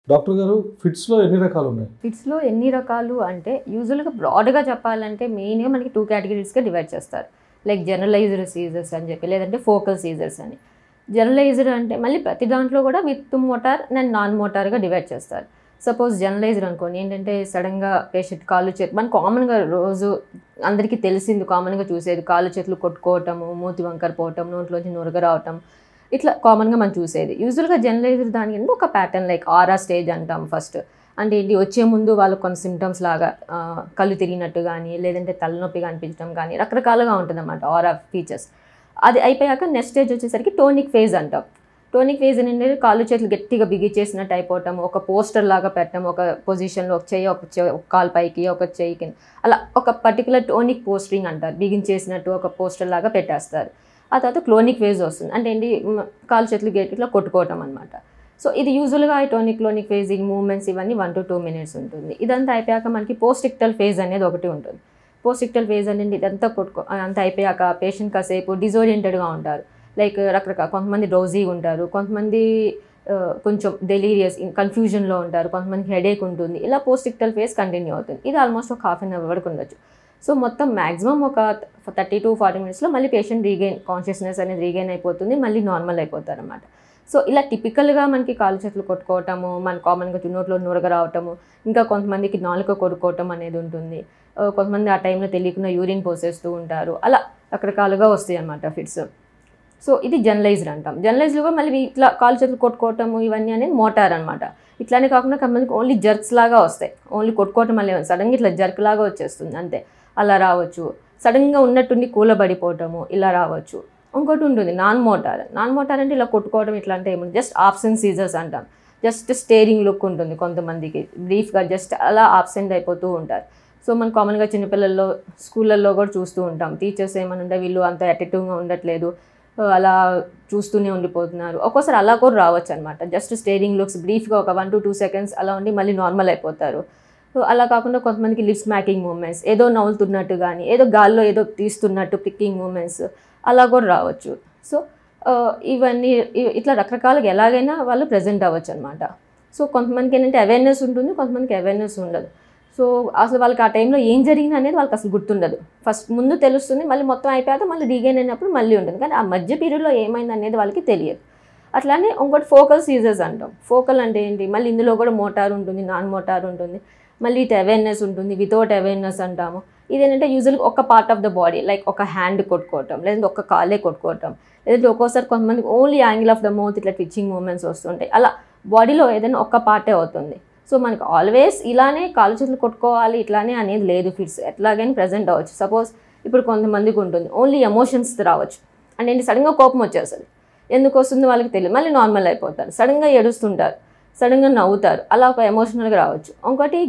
Doctor గారు ఫిట్స్లో ఎన్ని రకాలు ఉన్నాయి? ఫిట్స్లో ఎన్ని రకాలు అంటే యూజువల్గా బ్రాడ్గా చెప్పాలంటే మెయిన్గా మనకి 2 కేటగిరీస్గా డివైడ్ చేస్తారు. లైక్ జనరలైజ్డ్ సీజర్స్ అని చెప్పి, లేదంటే ఫోకల్ సీజర్స్ అని. జనరలైజ్డ్ అంటే మళ్ళీ ప్రతి దాంట్లో కూడా విత్ మోటార్ అండ్ నాన్ మోటార్గా డివైడ్ చేస్తారు. సపోజ్ జనరలైజ్డ్ అనుకోండి, ఏంటంటే సడన్గా పేషెంట్ కాళ్ళు చేతులు, మన కామన్గా రోజు అందరికీ తెలిసింది, కామన్గా చూసేది కాళ్ళు చేతులు కొట్టుకోవటము, మూతి వంకర పోవటం, నోట్లోంచి నురగ రావటం, ఇట్లా కామన్గా మనం చూసేది. యూజువల్గా జనరలైజ్డ్ దానికి ఒక ప్యాటర్న్ లైక్ ఆరా స్టేజ్ అంటాం ఫస్ట్. అంటే ఏంటి, వచ్చే ముందు వాళ్ళు కొన్ని సిమ్టమ్స్ లాగా కళ్ళు తిరిగినట్టు కానీ, లేదంటే తలనొప్పిగా అనిపించడం కానీ, రకరకాలుగా ఉంటుంది అన్నమాట ఆరా ఫీచర్స్. అది అయిపోయాక నెక్స్ట్ స్టేజ్ వచ్చేసరికి టోనిక్ ఫేజ్ అంటాం. టోనిక్ ఫేజ్ అనేది కాళ్ళు చేతులు గట్టిగా బిగించేసినట్టు అయిపోవటం, ఒక పోస్టర్ లాగా పెట్టడం, ఒక పొజిషన్లో ఒక చెయ్యి ఒక కాలు పైకి ఒక చెయ్యి కింద, అలా ఒక పర్టికులర్ టోనిక్ పోస్టరింగ్ అంటారు. బిగించేసినట్టు ఒక పోస్టర్ లాగా పెట్టేస్తారు. ఆ తర్వాత క్లోనిక్ ఫేజ్ వస్తుంది. అంటే ఏంటి, కాలు చేతులు గట్టిగా కొట్టుకోవటం అనమాట. సో ఇది యూజువల్గా టోనిక్ క్లోనిక్ ఫేజ్ మూవ్మెంట్స్ ఇవన్నీ 1 to 2 minutes ఉంటుంది. ఇదంతా అయిపోయాక మనకి పోస్టిక్టల్ ఫేజ్ అనేది ఒకటి ఉంటుంది. పోస్టిక్టల్ ఫేజ్ అనేది ఇదంతా అంతా అయిపోయాక పేషెంట్ కాసేపు డిజోరియంటెడ్గా ఉంటారు. లైక్ రకరకాల, కొంతమంది డ్రౌజీగా ఉంటారు, కొంతమంది కొంచెం డెలీరియస్ కన్ఫ్యూజన్లో ఉంటారు, కొంతమందికి హెడేక్ ఉంటుంది. ఇలా పోస్టిక్టల్ ఫేజ్ కంటిన్యూ అవుతుంది. ఇది ఆల్మోస్ట్ ఒక 1/2 hour వరకు ఉండొచ్చు. సో మొత్తం మ్యాక్సిమం ఒక 30 to 40 minutesలో మళ్ళీ పేషెంట్ కాన్షియస్నెస్ అనేది రీగైన్ అయిపోతుంది, మళ్ళీ నార్మల్ అయిపోతారు అన్నమాట. సో ఇలా టిపికల్గా మనకి కాళ్ళు చేతులు కొట్టుకోవటము, మన కామన్గా నోట్లో నురగ రావటము, ఇంకా కొంతమందికి నాలుక కొడుకోవటం అనేది ఉంటుంది. కొంతమంది ఆ టైంలో తెలియకుండా యూరిన్ పోసేస్తూ ఉంటారు. అలా రకరకాలుగా వస్తాయి అన్నమాట ఫిట్స్. సో ఇది జనరలైజ్డ్ అంటాం. జనరలైజ్డ్లో కూడా మళ్ళీ ఇట్లా కాళ్ళు చేతులు కొట్టుకోవటము ఇవన్నీ అనేది మోటార్ అనమాట. ఇట్లానే కాకుండా కొంతమందికి ఓన్లీ జర్క్స్ లాగా వస్తాయి. ఓన్లీ కొట్టుకోవటం వల్లే సడన్గా ఇట్లా జర్క్ లాగా వచ్చేస్తుంది అంతే, అలా రావచ్చు. సడన్గా ఉన్నట్టుండి కూలబడిపోవటము ఇలా రావచ్చు. ఇంకోటి ఉంటుంది నాన్ మోటార్. నాన్ మోటార్ అంటే ఇలా కొట్టుకోవడం ఇట్లా అంటే ఏముంది, జస్ట్ ఆబ్సెంట్ సీజర్స్ అంటాం. జస్ట్ స్టేరింగ్ లుక్ ఉంటుంది కొంతమందికి, బ్రీఫ్గా జస్ట్ అలా ఆబ్సెంట్ అయిపోతూ ఉంటారు. సో మనం కామన్గా చిన్నపిల్లల్లో స్కూళ్ళల్లో కూడా చూస్తూ ఉంటాం. టీచర్స్ ఏమని ఉంటే వీళ్ళు అంత అటెంటివ్గా ఉండట్లేదు, అలా చూస్తూనే ఉండిపోతున్నారు. ఒక్కోసారి అలా కూడా రావచ్చు అనమాట. జస్ట్ స్టేరింగ్ లుక్స్ బ్రీఫ్గా ఒక 1 to 2 seconds అలా ఉండి మళ్ళీ నార్మల్ అయిపోతారు. సో అలా కాకుండా కొంతమందికి లిప్స్ మ్యాకింగ్ మూమెంట్స్, ఏదో నవ్వుతున్నట్టు కానీ, ఏదో గాల్లో ఏదో తీస్తున్నట్టు పిక్కింగ్ మూమెంట్స్ అలా కూడా రావచ్చు. సో ఇవన్నీ ఇట్లా రకరకాలుగా ఎలాగైనా వాళ్ళు ప్రజెంట్ అవ్వచ్చు అనమాట. సో కొంతమందికి ఏంటంటే అవేర్నెస్ ఉంటుంది, కొంతమందికి అవేర్నెస్ ఉండదు. సో అసలు వాళ్ళకి ఆ టైంలో ఏం జరిగింది అనేది వాళ్ళకి అసలు గుర్తుండదు. ఫస్ట్ ముందు తెలుస్తుంది, మళ్ళీ మొత్తం అయిపోయాక మళ్ళీ రీగైన్ అయినప్పుడు మళ్ళీ ఉంటుంది, కానీ ఆ మధ్య పీరియడ్లో ఏమైంది అనేది వాళ్ళకి తెలియదు. అట్లానే ఇంకోటి ఫోకల్ సీజర్స్ అంటాం. ఫోకల్ అంటే ఏంటి, మళ్ళీ ఇందులో కూడా మోటార్ ఉంటుంది, నాన్ మోటార్ ఉంటుంది, మళ్ళీ ఇట్ అవేర్నెస్ ఉంటుంది, వితౌట్ అవేర్నెస్ అంటాము. ఇదేంటంటే యూజువల్గా ఒక part of the body, like ఒక హ్యాండ్ కొట్టుకోవటం, లేదంటే ఒక కాలే కొట్టుకోవటం, లేదంటే ఒక్కోసారి కొంతమంది only angle of the mouth ఇట్లా ట్విచ్చింగ్ మూమెంట్స్ వస్తుంటాయి. అలా బాడీలో ఏదైనా ఒక్క పార్టే అవుతుంది. సో మనకి ఆల్వేస్ ఇలానే కాళ్ళు చేతులు కొట్టుకోవాలి ఇట్లానే అనేది లేదు. ఫిట్స్ ఎట్లాగైనా ప్రజెంట్ అవ్వచ్చు. సపోజ్ ఇప్పుడు కొంతమందికి ఉంటుంది ఓన్లీ ఎమోషన్స్ రావచ్చు. అంటే ఏంటి, సడన్గా కోపం వచ్చేస్తుంది, ఎందుకు వస్తుందో వాళ్ళకి తెలియదు, మళ్ళీ నార్మల్ అయిపోతారు. సడన్గా ఏడుస్తుంటారు, సడన్గా నవ్వుతారు, అలా ఒక ఎమోషనల్గా రావచ్చు. ఇంకోటి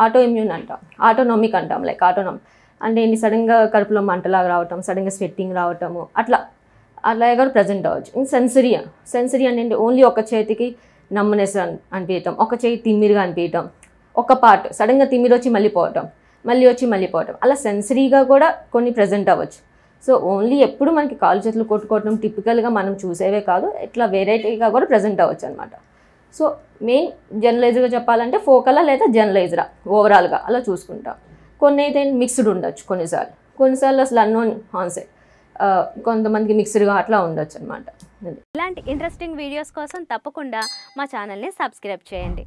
ఆటో ఇమ్యూన్ అంటాం, ఆటోనామిక్ అంటాం. లైక్ ఆటోనామిక్ అంటే ఏంటి, సడన్గా కడుపులో మంటలాగా రావటం, సడన్గా స్వెట్టింగ్ రావటము, అట్లా కూడా ప్రజెంట్ అవ్వచ్చు. ఇంక సెన్సరీ అంటే ఓన్లీ ఒక చేతికి నమ్మనెస్ అనిపించటం, ఒక చేయి తిమ్మిరిగా అనిపించటం, ఒక పార్ట్ సడన్గా తిమ్మిరి వచ్చి మళ్ళీ పోవటం, మళ్ళీ వచ్చి మళ్ళీ పోవటం, అలా సెన్సరీగా కూడా కొన్ని ప్రజెంట్ అవ్వచ్చు. సో ఓన్లీ ఎప్పుడు మనకి కాళ్ళు చేతులు కొట్టుకోవటం టిపికల్గా మనం చూసేవే కాదు, ఇట్లా వెరైటీగా కూడా ప్రజెంట్ అవ్వచ్చు అనమాట. సో మెయిన్ జనరలైజ్గా చెప్పాలంటే ఫోకలా లేదా జనరలైజ్రా ఓవరాల్గా అలా చూసుకుంటాం. కొన్ని అయితే మిక్స్డ్ ఉండొచ్చు, కొన్నిసార్లు అసలు అన్నోన్ ఆన్సెట్, కొంతమందికి మిక్స్డ్గా అట్లా ఉండొచ్చు అనమాట. ఇలాంటి ఇంట్రెస్టింగ్ వీడియోస్ కోసం తప్పకుండా మా ఛానల్ని సబ్స్క్రైబ్ చేయండి.